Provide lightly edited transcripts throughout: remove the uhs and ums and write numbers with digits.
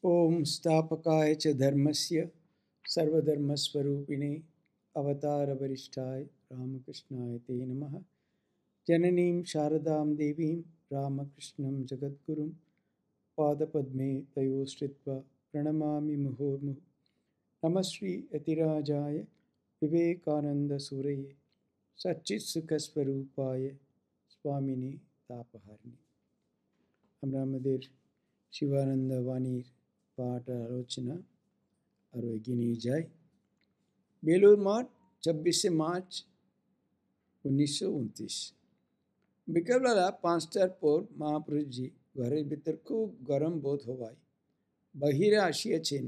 ओम स्थापकाय च धर्मस्य सर्वधर्मस्वरूपिणे अवतारवरिष्ठाय रामकृष्णाय ते नमः। जननीं शारदां देवीं रामकृष्णं जगद्गुरुं पादपद्मे तयोश्रित्वा प्रणमामि मुहुर्मुहुः। नमः श्री यतिराजाय विवेकानन्दसूरये सच्चित्सुखस्वरूपाय स्वामिने तापहारिणे। আমরা আমাদের শিবানন্দ বাণীর পাঠ আলোচনা আরও এগিয়ে নিয়ে যাই। বেলুর মঠ ২৪শে মার্চ ১৯২৯। বিকেলবেলা ৫টার পর মহাপুরুষজি ঘরের ভিতর খুব গরম বোধ হওয়ায় বাহিরে আসিয়াছেন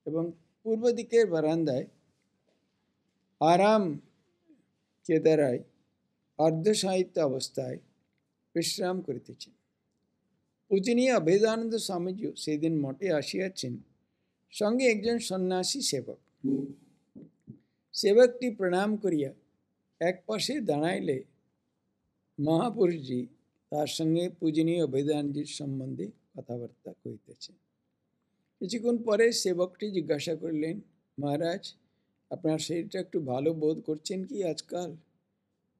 এবং পূর্ব দিকের বারান্দায় আরাম কেদারায় অর্ধসাহিত্য অবস্থায় বিশ্রাম করিতেছেন। পূজনীয় অভেদানন্দ স্বামীজিও সেদিন মঠে আসিয়াছেন, সঙ্গে একজন সন্ন্যাসী সেবক। সেবকটি প্রণাম করিয়া এক পাশে দাঁড়াইলে মহাপুরুষজি তার সঙ্গে পূজনীয় অভেদানন্দজির সম্বন্ধে কথাবার্তা করিতেছেন। কিছুক্ষণ পরে সেবকটি জিজ্ঞাসা করলেন, মহারাজ, আপনার শরীরটা একটু ভালো বোধ করছেন কি আজকাল?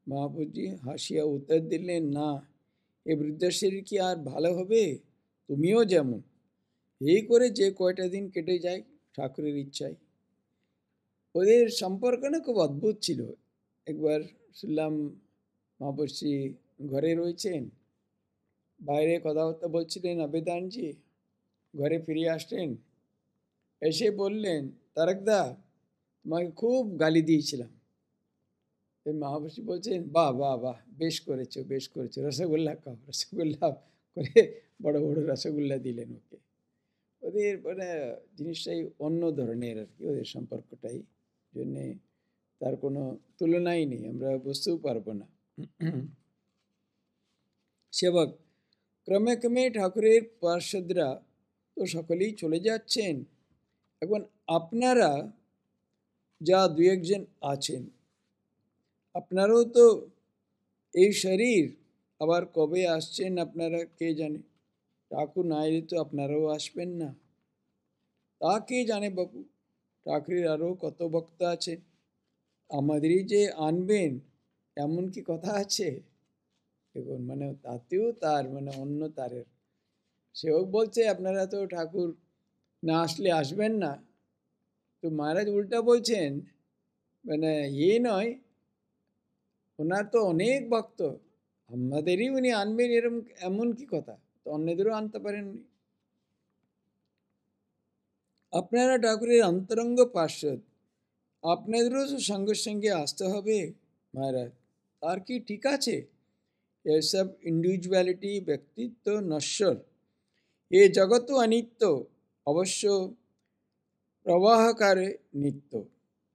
মহাপুরুষজি হাসিয়া উত্তর দিলেন, না, এ বৃদ্ধ শরীর কি আর ভালো হবে? তুমিও যেমন। এই করে যে কয়টা দিন কেটে যায় ঠাকুরের ইচ্ছায়। ওদের সম্পর্ক না খুব অদ্ভুত ছিল। একবার শুনলাম মহাপুরুষজি ঘরে রয়েছেন, বাইরে কথাবার্তা বলছিলেন অভেদানজি, ঘরে ফিরে আসলেন, এসে বললেন, তারকদা, তোমাকে খুব গালি দিয়েছিলাম। মহাপুরুষজি বলছেন, বাহ বাহ বাহ, বেশ করেছো বেশ করেছো, রসগোল্লা খাও। রসগোল্লা করে বড় বড় রসগোল্লা দিলেন ওকে। ওদের মানে জিনিসটাই অন্য ধরনের আর কি, ওদের সম্পর্কটাই, জন্যে তার কোনো তুলনাই নেই, আমরা বুঝতেও পারবো না। সেবক, ক্রমে ক্রমে ঠাকুরের পার্ষদরা তো সকলেই চলে যাচ্ছেন, এখন আপনারা যা দু একজন আছেন, আপনারাও তো এই শরীর আবার কবে আসছেন আপনারা কে জানে। ঠাকুর না এলে তো আপনারাও আসবেন না, তা কে জানে বাবু। ঠাকুরের আরও কত ভক্ত আছে, আমাদেরই যে আনবেন এমন কি কথা আছে? দেখুন, মানে তাতেও তার মানে অন্য তারের। সেও বলছে আপনারা তো ঠাকুর না আসলে আসবেন না, তো মহারাজ উল্টা বলছেন, মানে নয়, ওনার তো অনেক ভক্ত, আমাদেরই উনি আনবেন এরকম এমন কি কথা? তো অন্যদেরও আনতে পারেননি। আপনারা ঠাকুরের অন্তরঙ্গ পার্ষদ, আপনাদেরও তো সঙ্গে সঙ্গে আসতে হবে মহারাজ। আর কি ঠিক আছে? এসব ইন্ডিভিজুয়ালিটি, ব্যক্তিত্ব নশ্বর, এ জগৎ অনিত্য, অবশ্য প্রবাহকারে নিত্য।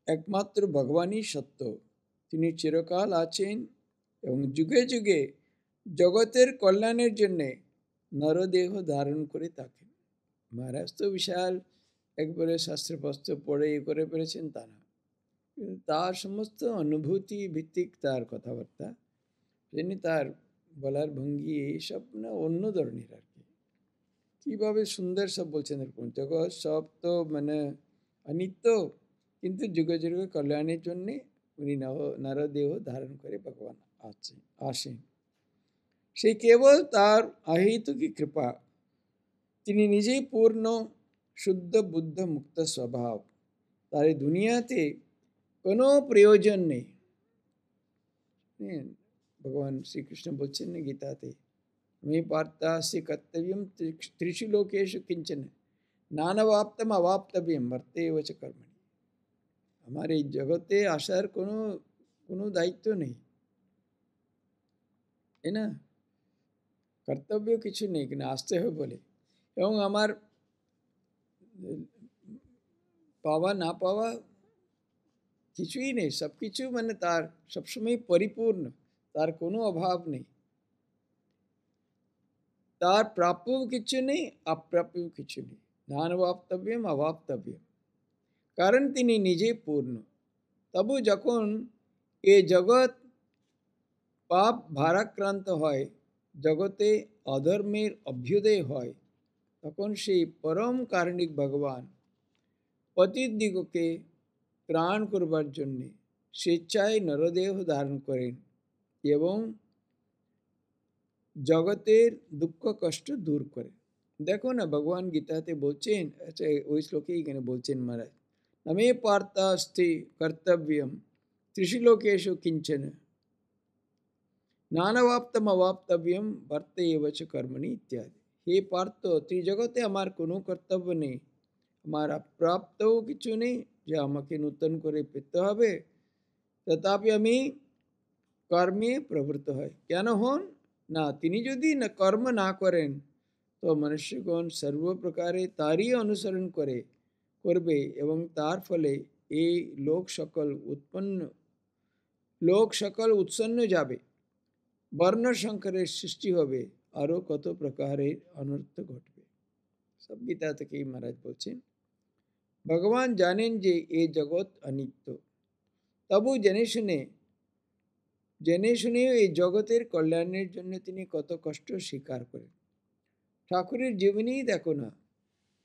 একমাত্র ভগবানই সত্য, তিনি চিরকাল আছেন এবং যুগে যুগে জগতের কল্যাণের জন্যে নরদেহ ধারণ করে থাকেন। মহারাজ তো বিশাল একবারে শাস্ত্রপাস্ত্র পড়ে এ করে পেরেছেন তা না, তার সমস্ত অনুভূতি ভিত্তিক তার কথাবার্তা, যিনি তার বলার ভঙ্গি এইসব না অন্য ধরনের আর কি। কীভাবে সুন্দর সব বলছেন, এরকম জগৎ সব তো মানে অনিত্য, কিন্তু যুগে যুগে কল্যাণের জন্যে উনি নরদেহ ধারণ করে ভগবান আসেন। সেই কেবল তার অহেতুকী কৃপা, তিনি নিজেই পূর্ণ শুদ্ধ বুদ্ধ মুক্ত স্বভাব, তার এই দুনিয়াতে কোনো প্রয়োজন নেই। ভগবান শ্রীকৃষ্ণ বলছেন না গীতাতে, মে পার্থাস্য কর্তব্যম ত্রিষু লোকেষু কিঞ্চন নানবাপ্তম অবাপ্তব্যম মর্তেব চ কর্মণি। আমার এই জগতে আসার কোনো দায়িত্ব নেই, তাই না? কর্তব্য কিছু নেই, কিন্তু আসতে হবে বলে। এবং আমার পাওয়া না পাওয়া কিছুই নেই, সব কিছু মানে তার সবসময় পরিপূর্ণ, তার কোনো অভাব নেই। তার প্রাপ্যও কিছু নেই, অপ্রাপ্যও কিছু নেই। নানবাপ্তব্যম অবাপ্তব্যম, কারণ তিনি নিজে পূর্ণ। তবু যখন এ জগৎ পাপ ভারাক্রান্ত হয়, জগতে অধর্মের অভ্যুদয় হয়, তখন সেই পরম কারণিক ভগবান পতিত দিগকে ত্রাণ করবার জন্যে স্বেচ্ছায় নরদেহ ধারণ করেন এবং জগতের দুঃখ কষ্ট দূর করে। দেখো না, ভগবান গীতাতে বলছেন, আচ্ছা ওই শ্লোকে এখানে বলছেন মহারাজ, নমে পার্থাস্তি কর্তব্যম ত্রিষু লোকেষু কিঞ্চন নানাবাপ্তম অবাপ্তব্যম বর্তে এবচ কর্মণি ইত্যাদি। হে পার্থ, ত্রিজগতে আমার কোনো কর্তব্য নেই, আমার অপ্রাপ্তও কিছু নেই যে আমাকে নূতন করে পেতে হবে, তথাপি আমি কর্মে প্রবৃত্ত হয়। কেন হন না, তিনি যদি না কর্ম না করেন তো মনুষ্যগণ সর্বপ্রকারে তারই অনুসরণ করবে এবং তার ফলে এই লোক সকল উৎসন্ন যাবে, বর্ণ সংকরের সৃষ্টি হবে, আরও কত প্রকারের অনর্থ ঘটবে। সব গীতা থেকেই মহারাজ বলছেন। ভগবান জানেন যে এই জগৎ অনিত্য, তবু জেনে শুনেও এই জগতের কল্যাণের জন্য তিনি কত কষ্ট স্বীকার করেন। ঠাকুরের জীবনেই দেখো না,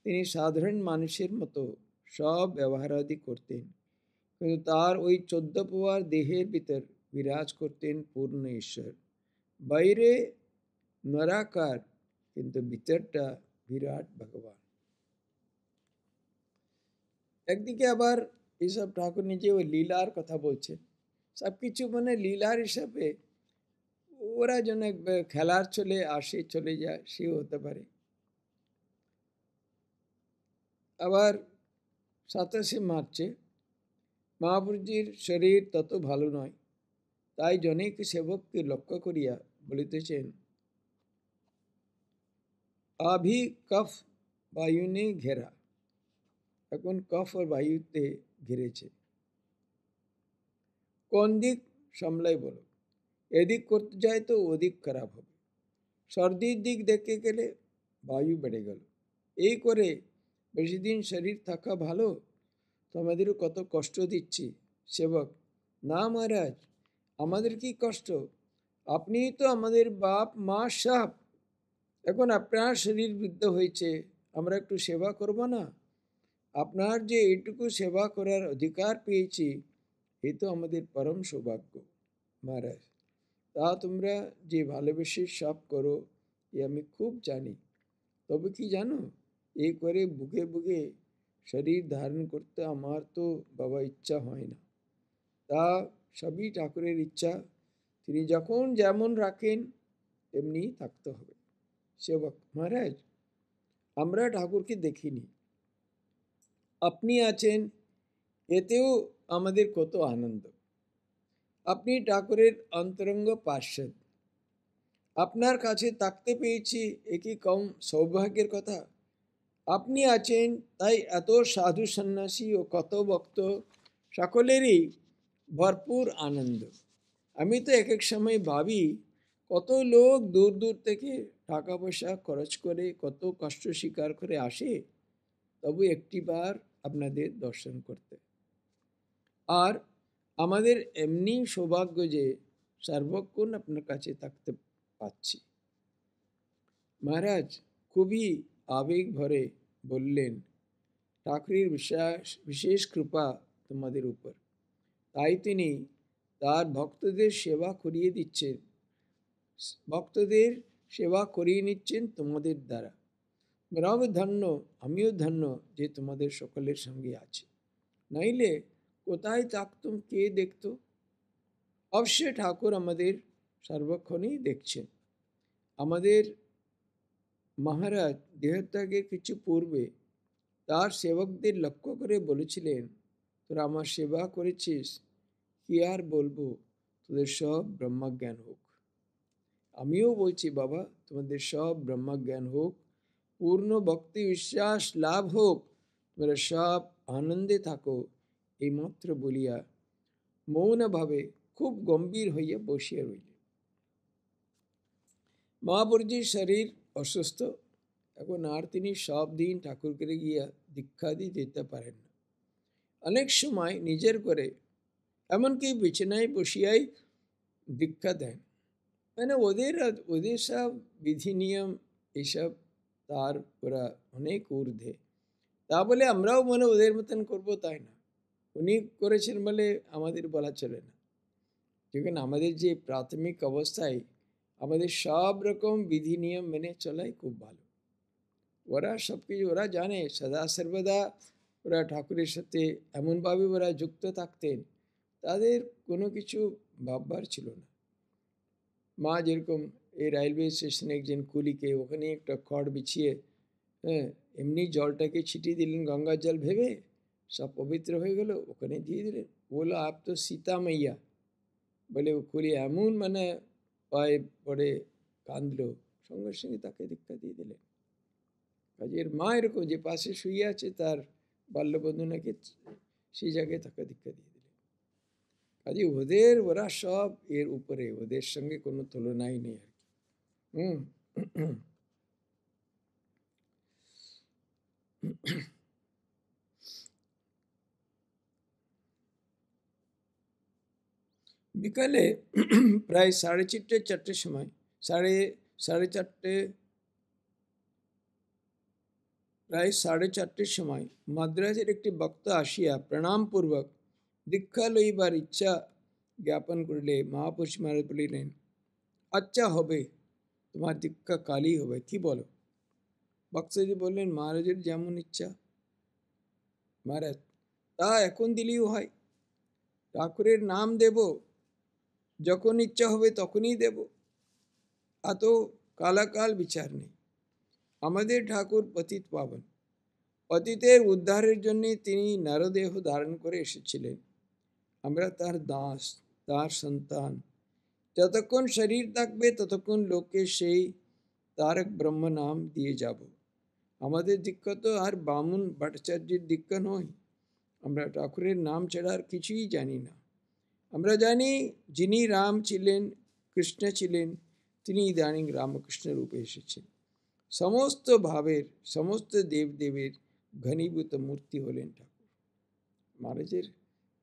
তিনি সাধারণ মানুষের মতো সব ব্যবহারাদি করতেন, কিন্তু তার ওই 14 পাওয়ার দেহের ভিতর বিরাজ করতেন পূর্ণ ঈশ্বর। বাইরে নরাকার, কিন্তু ভিতরটা বিরাট ভগবান। একদিকে আবার এইসব ঠাকুর নিজে ওই লীলার কথা বলছেন, সব কিছু মানে লীলার হিসাবে, ওরা যেন খেলার চলে আসে চলে যায়, সেও হতে পারে। আবার 27 মার্চে মহাপুরুষজির শরীর তত ভালো নয়, তাই জনৈক সেবককে লক্ষ্য করিয়া বলিতেছেন, আভি কফ বায়ুনে ঘেরা। এখন কফ আর বায়ুতে ঘিরেছে, কোন দিক সামলাই বলো, এদিক করতে যায় তো ওদিক খারাপ হবে, সর্দির দিক দেখতে গেলে বায়ু বেড়ে গেল, এই করে বেশি দিন শরীর থাকা ভালো, তোমাদেরও কত কষ্ট দিচ্ছি। সেবক, না মহারাজ, আমাদের কি কষ্ট, আপনি তো আমাদের বাপ মা সব, এখন আপনার শরীর বৃদ্ধ হয়েছে, আমরা একটু সেবা করব না? আপনার যে এইটুকু সেবা করার অধিকার পেয়েছি, এ তো আমাদের পরম সৌভাগ্য মহারাজ। তা তোমরা যে ভালোবেসে সব করো এ আমি খুব জানি, তবে কি জানো, এই করে বুকে বুকে শরীর ধারণ করতে আমার তো বাবা ইচ্ছা হয় না, তা সবই ঠাকুরের ইচ্ছা, তিনি যখন যেমন রাখেন এমনি থাকতে হবে। সেবক, মহারাজ আমরা ঠাকুরকে দেখিনি, আপনি আছেন, এতেও আমাদের কত আনন্দ। আপনি ঠাকুরের অন্তরঙ্গ পার্ষদ, আপনার কাছে থাকতে পেয়েছি, এ কি কম সৌভাগ্যের কথা? আপনি আছেন তাই এত সাধু সন্ন্যাসী ও কত ভক্ত সকলেরই ভরপুর আনন্দ। আমি তো এক এক সময় ভাবি, কত লোক দূর দূর থেকে টাকা পয়সা খরচ করে কত কষ্ট স্বীকার করে আসে, তবু একটিবার আপনাদের দর্শন করতে। আর আমাদের এমনি সৌভাগ্য যে সর্বক্ষণ আপনার কাছে থাকতে পাচ্ছি। মহারাজ খুবই আবেগ ভরে বললেন, ঠাকুরের বিশেষ কৃপা তোমাদের উপর, তাই তিনি তার ভক্তদের সেবা করিয়ে নিচ্ছেন তোমাদের দ্বারা। আমরাও ধন্য, আমিও ধন্য যে তোমাদের সকলের সঙ্গে আছে, নাইলে কোথায় থাকতুম, কে দেখতো? অবশ্যই ঠাকুর আমাদের সর্বক্ষণই দেখছেন। আমাদের মহারাজ দেহত্যাগের কিছু পূর্বে তার সেবকদের লক্ষ্য করে বলেছিলেন, তোরা আমার সেবা করেছিস, কি আর বলবো, তোদের সব ব্রহ্মজ্ঞান হোক। আমিও বলছি বাবা, তোমাদের সব ব্রহ্মজ্ঞান হোক, পূর্ণ ভক্তি বিশ্বাস লাভ হোক, তোমরা সব আনন্দে থাকো, এইমাত্র বলিয়া মৌনভাবে খুব গম্ভীর হইয়া বসিয়া রইলেন। মহাপুরুষজির শরীর অসুস্থ, এখন আর তিনি সব দিন ঠাকুরকে গিয়া দীক্ষাদি দিতে পারেন না। অনেক সময় নিজের করে, এমনকি বিছানায় বসিয়াই দীক্ষা দেন, মানে ওদের সব বিধি নিয়ম এইসব তার ওরা অনেক ঊর্ধ্বে। তা বলে আমরাও মনে ওদের মতন করবো তাই না। উনি করেছেন বলে আমাদের বলা চলে না। যেখানে আমাদের যে প্রাথমিক অবস্থায় আমাদের সব রকম বিধি নিয়ম মেনে চলাই খুব ভালো। ওরা সব কিছু ওরা জানে, সদা সর্বদা ওরা ঠাকুরের সাথে এমনভাবে ওরা যুক্ত থাকতেন, তাদের কোনো কিছু ভাববার ছিল না। মা যেরকম এই রেলওয়ে স্টেশনে একজন কুলিকে ওখানে একটা খড় বিছিয়ে, হ্যাঁ, এমনি জলটাকে ছিটিয়ে দিলেন গঙ্গার জল ভেবে, সব পবিত্র হয়ে গেল, ওখানে দিয়ে দিলেন। বললো আপ তো সীতা মাইয়া। বলে ও কুলি এমন মানে পায়ে পড়ে কাঁদলো, সঙ্গে সঙ্গে তাকে দীক্ষা দিয়ে দিলেন। কাজের মা এরকম যে পাশে শুয়ে আছে তার বাল্যবন্ধু নাকি সেই জায়গায় তাকে দীক্ষা দিয়ে দিলেন। কাজে ওদের ওরা সব এর উপরে, ওদের সঙ্গে কোনো তুলনাই নেই আর কি। হুম। বিকালে প্রায় 4:30-4টের সময়, সাড়ে চারটে, প্রায় 4:30-র সময় মাদ্রাজের একটি বক্তা আসিয়া প্রণামপূর্বক দীক্ষা লইবার ইচ্ছা জ্ঞাপন করিলে মহাপুরুষ মহারাজ বলিলেন, আচ্ছা হবে, তোমার দীক্ষা কালই হবে, কি বলো? বক্তাজি বললেন, মহারাজের যেমন ইচ্ছা মহারাজ, তা এখন দিলেও হয়। ঠাকুরের নাম দেব, যখন ইচ্ছা হবে তখনই দেব, এত কালাকাল বিচার নেই। আমাদের ঠাকুর পতিত পাবন, পতিতের উদ্ধারের জন্যে তিনি নরদেহ ধারণ করে এসেছিলেন। আমরা তার দাস, তার সন্তান। যতক্ষণ শরীর থাকবে ততক্ষণ লোককে সেই তারক ব্রহ্ম নাম দিয়ে যাব। আমাদের দীক্ষা তো আর বামুন ভট্টাচার্যের দীক্ষা নয়। আমরা ঠাকুরের নাম ছাড়া আর কিছুই জানি না। আমরা জানি যিনি রাম ছিলেন, কৃষ্ণ ছিলেন, তিনি ইদানিং রামকৃষ্ণ রূপে এসেছেন। সমস্ত ভাবের, সমস্ত দেবদেবের ঘনীভূত মূর্তি হলেন ঠাকুর। মহারাজের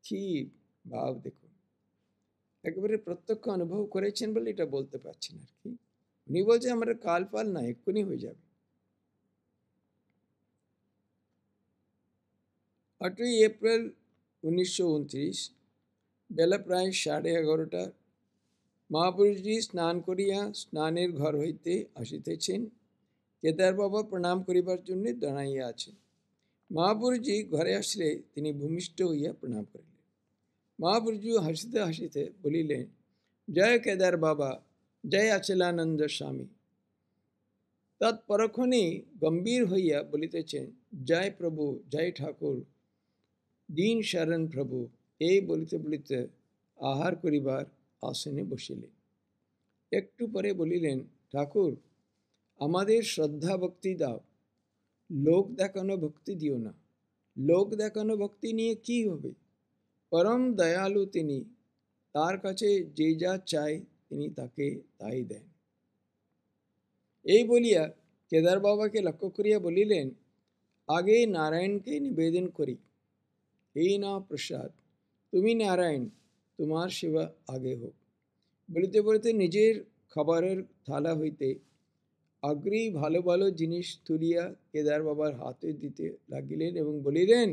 কি ভাব দেখুন, একেবারে প্রত্যক্ষ অনুভব করেছেন বলে এটা বলতে পারছেন আর কি। উনি বলছে আমরা কাল পাল না, এক্ষুনি হয়ে যাবে। 8ই এপ্রিল 1929 বেলা প্রায় 11:30 মহাপুরুষজি স্নান করিয়া স্নানের ঘর হইতে আসিতেছেন। কেদার বাবা প্রণাম করিবার জন্য দাঁড়াইয়া আছেন। মহাপুরুষজি ঘরে আসলে তিনি ভূমিষ্ঠ হইয়া প্রণাম করিলেন। মহাপুরুষজি হাসিতে হাসিতে বলিলেন, জয় কেদার বাবা, জয় অচলানন্দ স্বামী। তৎপরক্ষণেই গম্ভীর হইয়া বলিতেছেন, জয় প্রভু, জয় ঠাকুর, দীন শরণ প্রভু। এই বলিতে বলিতে আহার করিবার আসনে বসিলেন। একটু পরে বলিলেন, ঠাকুর, আমাদের শ্রদ্ধা ভক্তি দাও, লোক দেখানো ভক্তি দিও না। লোক দেখানো ভক্তি নিয়ে কি হবে? পরম দয়ালু তিনি, তার কাছে যে যা চায় তিনি তাকে তাই দেন। এই বলিয়া কেদার বাবাকে লক্ষ্য করিয়া বলিলেন, আগে নারায়ণকে নিবেদন করি, এই না প্রসাদ, তুমি নারায়ণ, তোমার সেবা আগে হোক। বলিতে বলিতে নিজের খাবারের থালা হইতে আগ্রেই ভালো ভালো জিনিস তুলিয়া কেদার বাবার হাতে দিতে লাগিলেন এবং বলিলেন,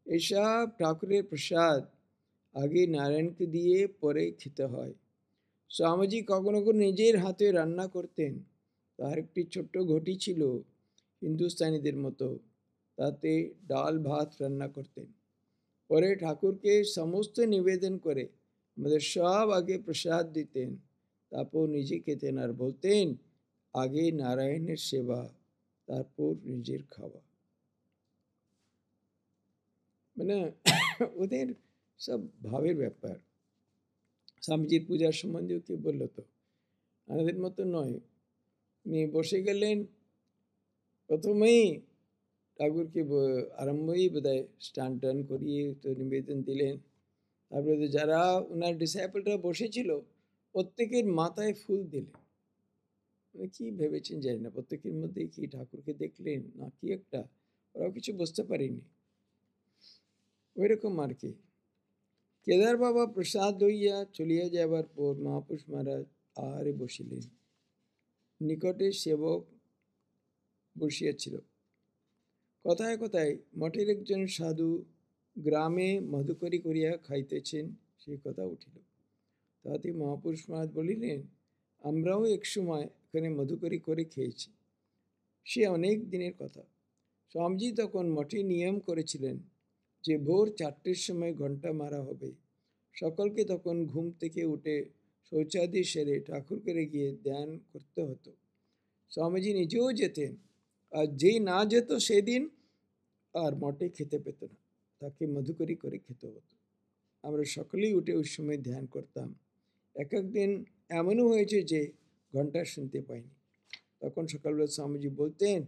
এসব ঠাকুরের প্রসাদ, আগে নারায়ণকে দিয়ে পরে খেতে হয়। স্বামীজি কখনো কখনো নিজের হাতে রান্না করতেন। তার একটি ছোট্ট ঘটি ছিল হিন্দুস্তানিদের মতো, তাতে ডাল ভাত রান্না করতেন। পরে ঠাকুরকে সমস্ত নিবেদন করে আমাদের সব আগে প্রসাদ দিতেন, তারপর নিজে খেতেন আর বলতেন, আগে নারায়ণের সেবা, তারপর নিজের খাওয়া। মানে ওদের সব ভাবের ব্যাপার। স্বামীজির পূজার সম্বন্ধেও কেউ বললো তো, আমাদের মতো নয়। উনি বসে গেলেন, প্রথমেই ঠাকুরকে আরম্ভই বোধহয় স্টান টান করিয়ে তো নিবেদন দিলেন। তারপরে তো যারা ওনার ডিসাইপলরা বসেছিল প্রত্যেকের মাথায় ফুল দিলেন। মানে কি ভেবেছেন জানি না, প্রত্যেকের মধ্যে কি ঠাকুরকে দেখলেন না কি একটা, ওরাও কিছু বুঝতে পারেনি। ওইরকম আর কি। কেদার বাবা প্রসাদ লইয়া চলিয়া যাবার পর মহাপুরুষ মহারাজ আহারে বসিলেন। নিকটে সেবক বসিয়াছিল। কথায় কথায় মঠের একজন সাধু গ্রামে মধুকরী করিয়া খাইতেছেন, সেই কথা উঠিল। তাতে মহাপুরুষ মহারাজ বলিলেন, আমরাও এক সময় এখানে মধুকরী করে খেয়েছি, সে অনেক দিনের কথা। স্বামীজি তখন মঠে নিয়ম করেছিলেন যে ভোর 4টের সময় ঘণ্টা মারা হবে। সকলকে তখন ঘুম থেকে উঠে শৌচাদি সেরে ঠাকুরকে গিয়ে ধ্যান করতে হতো। স্বামীজি নিজেও যেতেন, আর যেই না যেত সেদিন আর মঠে খেতে পেত না, তাকে মধুকরী করে খেতে হতো। আমরা সকলেই উঠে ওই সময় ধ্যান করতাম। এক একদিন এমনও হয়েছে যে ঘন্টা শুনতে পাইনি। তখন সকালবেলা স্বামীজি বলতেন,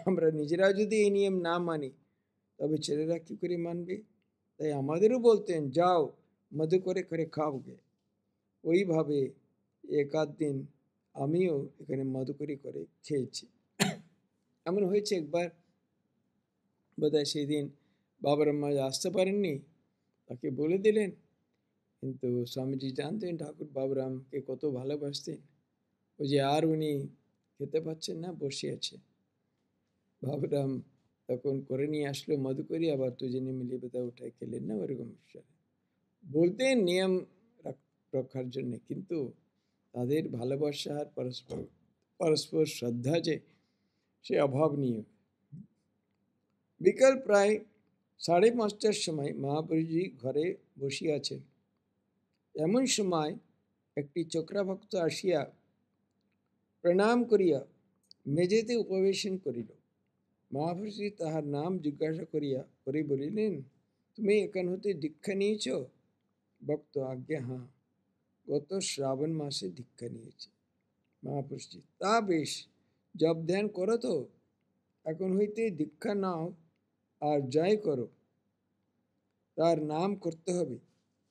আমরা নিজেরা যদি এই নিয়ম না মানি তবে ছেলেরা কী করে মানবে? তাই আমাদেরও বলতেন, যাও মধু করে করে খাওগে। ওইভাবে এক আধ দিন আমিও এখানে মধুকরী করে খেয়েছি। এমন হয়েছে একবার, বোধহয় সেই দিন বাবুরাম মহারাজ আসতে পারেননি, তাকে বলে দিলেন। কিন্তু স্বামীজি জানতেন ঠাকুর বাবুরামকে কত ভালোবাসতেন। ওই যে আর উনি খেতে পাচ্ছেন না, বসে আছে। বাবুরাম তখন করে নিয়ে আসলো মধুকরী, আবার দুজনে মিলিয়ে বোধহয় ওঠায় খেলেন না, ওরকম বলতেন নিয়ম রক্ষার জন্য। কিন্তু তাদের ভালোবাসা আর পরস্পর পরস্পর শ্রদ্ধা যে সে অভাবনীয়। বিকাল প্রায় 5:30টার সময় মহাপুরুষজি ঘরে বসিয়াছেন। এমন সময় একটি চোকরা ভক্ত আসিয়া প্রণাম করিয়া মেঝেতে উপবেশন করিল। মহাপুরুষজি তাহার নাম জিজ্ঞাসা করিয়া পরে বলিলেন, তুমি এখান হতে দীক্ষা নিয়েছ? ভক্ত, আজ্ঞা হ্যাঁ, গত শ্রাবণ মাসে দীক্ষা নিয়েছি। মহাপুরুষজি, তা বেশ, জপ ধ্যান করো তো, এখন হইতে দীক্ষা নাও, আর যাই করো তার নাম করতে হবে,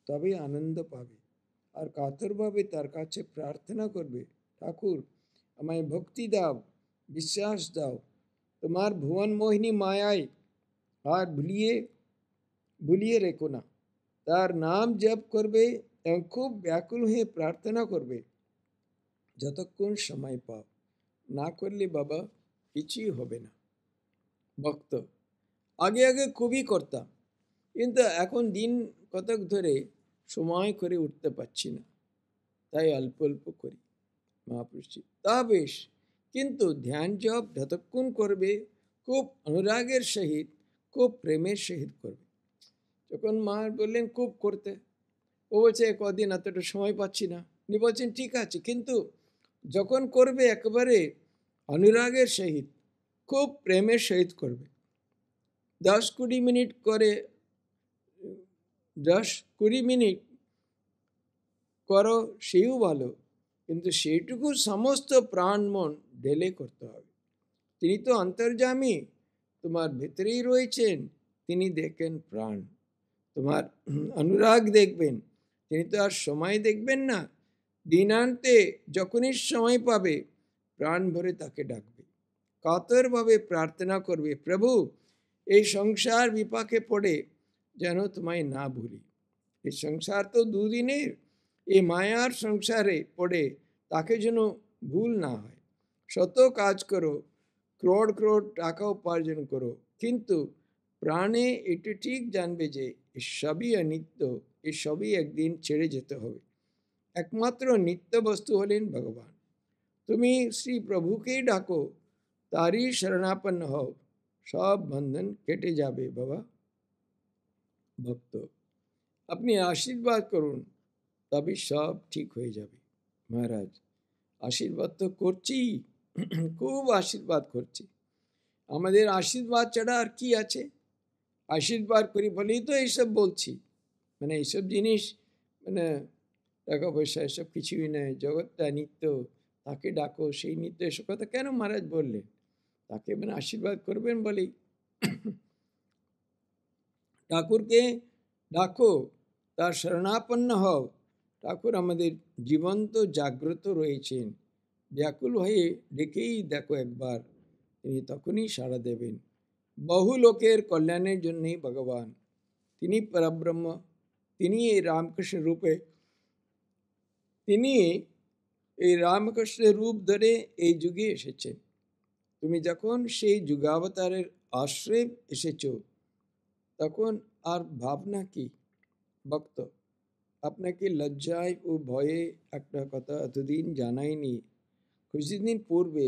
তবে আনন্দ পাবে। আর কাতরভাবে তার কাছে প্রার্থনা করবে, ঠাকুর আমায় ভক্তি দাও, বিশ্বাস দাও, তোমার ভুবন মোহিনী মায়ায় আর ভুলিয়ে রেখো না। তার নাম জপ করবে এবং খুব ব্যাকুল হয়ে প্রার্থনা করবে যতক্ষণ সময় পাও, না করলে বাবা কিছুই হবে না। ভক্ত, আগে আগে খুবই করতাম, কিন্তু এখন দিন কতক ধরে সময় করে উঠতে পারছি না, তাই অল্প অল্প করি। মহাপুরুষজি, তা বেশ, কিন্তু ধ্যান জপ যতক্ষণ করবে খুব অনুরাগের সহিত, খুব প্রেমের সহিত করবে। যখন মা বললেন খুব করতে, ও বলছে কদিন এতটা সময় পাচ্ছি না। উনি বলছেন ঠিক আছে, কিন্তু যখন করবে একেবারে অনুরাগের সহিত, খুব প্রেমের সহিত করবে। 10-20 মিনিট করে, 10-20 মিনিট করো, সেও ভালো, কিন্তু সেইটুকু সমস্ত প্রাণ মন ঢেলে করতে হবে। তিনি তো অন্তর্যামী, তোমার ভেতরেই রয়েছেন, তিনি দেখেন প্রাণ। তোমার অনুরাগ দেখবেন, তিনি তো আর সময় দেখবেন না। দিনান্তে যখনই সময় পাবে প্রাণ ভরে তাকে ডাকবে, কাতরভাবে প্রার্থনা করবে, প্রভু এই সংসার বিপাকে পড়ে যেন তোমায় না ভুলি। এই সংসার তো দুদিনের, এই মায়ার সংসারে পড়ে তাকে যেন ভুল না হয়। শত কাজ করো, ক্রোড় ক্রোড় টাকা উপার্জন করো, কিন্তু প্রাণে এটা ঠিক জানবে যে সবই অনিত্য, এসবই একদিন ছেড়ে যেতে হবে। একমাত্র নিত্য বস্তু হলেন ভগবান। তুমি শ্রী প্রভুকেই ডাকো, তারই শরণাপন্ন হও, সব বন্ধন কেটে যাবে বাবা। ভক্ত, আপনি আশীর্বাদ করুন, তবে সব ঠিক হয়ে যাবে। মহারাজ, আশীর্বাদ তো করছি, খুব আশীর্বাদ করছি। আমাদের আশীর্বাদ ছাড়া আর কি আছে? আশীর্বাদ করি বলেই তো এইসব বলছি। মানে এইসব জিনিস, মানে টাকা পয়সা এসব কিছুই নেই, জগৎটা নিত্য, তাকে ডাকো, সেই নিত্য, এসব কথা কেন মহারাজ বললেন? তাকে মানে আশীর্বাদ করবেন বলেই। ঠাকুরকে ডাকো, তার শরণাপন্ন হও। ঠাকুর আমাদের জীবন্ত জাগ্রত রয়েছেন, ব্যাকুল হয়ে ডেকেই দেখো একবার, তিনি তখনই সাড়া দেবেন। বহু লোকের কল্যাণের জন্যই ভগবান, তিনি পরব্রহ্ম, তিনি এই রামকৃষ্ণ রূপে, তিনি এই রামকৃষ্ণের রূপ ধরে এই যুগে এসেছেন। তুমি যখন সেই যুগাবতারের আশ্রয়ে এসেছ তখন আর ভাবনা কি ভক্ত? আপনাকে লজ্জায় ও ভয়ে একটা কথা এতদিন জানাইনি। কিছুদিন পূর্বে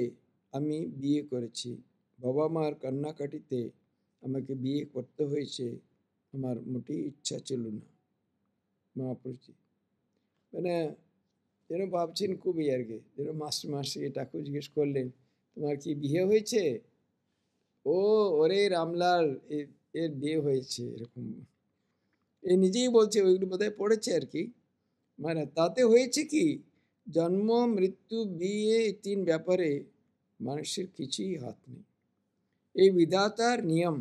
আমি বিয়ে করেছি। বাবা মার কান্নাকাটিতে আমাকে বিয়ে করতে হয়েছে। আমার মোটেই ইচ্ছা ছিল না। মহাপুরুষজি মানে যেন ভাবছেন খুবই আর কি, যেন মাসে ঠাকুর জিজ্ঞেস করলেন তোমার কি বিয়ে হয়েছে? ও ওরে রামলাল, এর বিয়ে হয়েছে এরকম এ নিজেই বলছে, ওইগুলো বোধহয় পড়েছে আর কি। মানে তাতে হয়েছে কি, জন্ম মৃত্যু বিয়ে এই তিন ব্যাপারে মানুষের কিছুই হাত নেই। এই বিধাতার নিয়ম।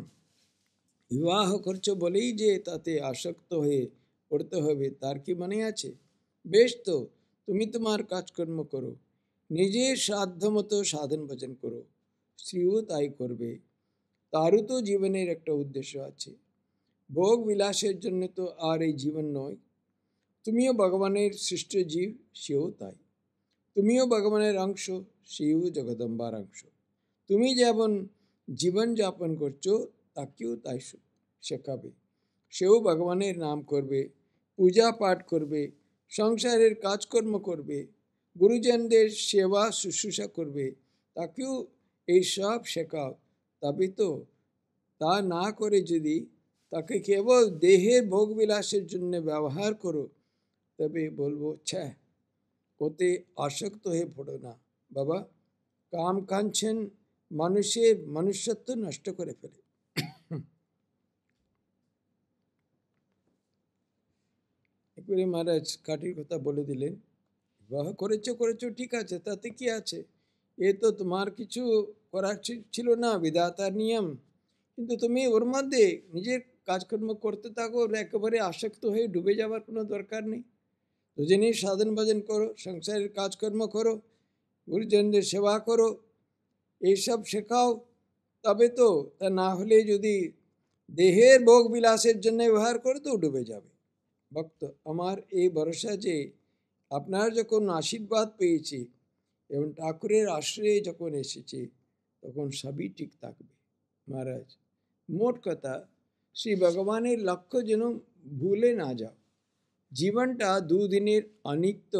বিবাহ করছো বলেই যে তাতে আসক্ত হয়ে পড়তে হবে তার কি মানে আছে? বেশ তো, তুমি তোমার কাজকর্ম করো, নিজের সাধ্যমতো সাধন ভজন করো, স্ত্রীও তাই করবে। তারও তো জীবনের একটা উদ্দেশ্য আছে। ভোগ বিলাসের জন্য তো আর এই জীবন নয়। তুমিও ভগবানের সৃষ্ট জীব, সেও তাই। তুমিও ভগবানের অংশ, সেও জগদম্বার অংশ। তুমি যেমন জীবন যাপন করছো তাকেও তাই শেখাবে। সেও ভগবানের নাম করবে, পূজা পাঠ করবে, সংসারের কাজকর্ম করবে, গুরুজনদের সেবা শুশ্রূষা করবে, তাকেও এইসব শেখাও। তবে তো তা না করে যদি তাকে কেবল দেহের ভোগবিলাসের জন্য ব্যবহার করো, তবে বলবো ছ্যা, ওতে আসক্ত হয়ে পড়ো না বাবা। কাম কাঞ্চন মানুষের মনুষ্যত্ব নষ্ট করে ফেলে। একবারে মহারাজ কাঠির কথা বলে দিলেন, বিবাহ করেছো ঠিক আছে, তাতে কি আছে? এ তো তোমার কিছু করার ছিল না, বিধাতার নিয়ম। কিন্তু তুমি ওর মধ্যে নিজের কাজকর্ম করতে থাকো, একেবারে আসক্ত হয়ে ডুবে যাওয়ার কোনো দরকার নেই। দুজনেই সাধন ভজন করো, সংসারের কাজকর্ম করো, গুরুজনদের সেবা করো, এইসব শেখাও। তবে তো, তা না হলে যদি দেহের ভোগ বিলাসের জন্য ব্যবহার করো তো ডুবে যাবে। ভক্ত আমার এই ভরসা যে আপনার যখন আশীর্বাদ পেয়েছি এবং ঠাকুরের আশ্রয়ে যখন এসেছি তখন সবই ঠিক থাকবে। মহারাজ মোট কথা, শ্রী ভগবানের লক্ষ্য যেন ভুলে না যাও। জীবনটা দুদিনের অনিত্য,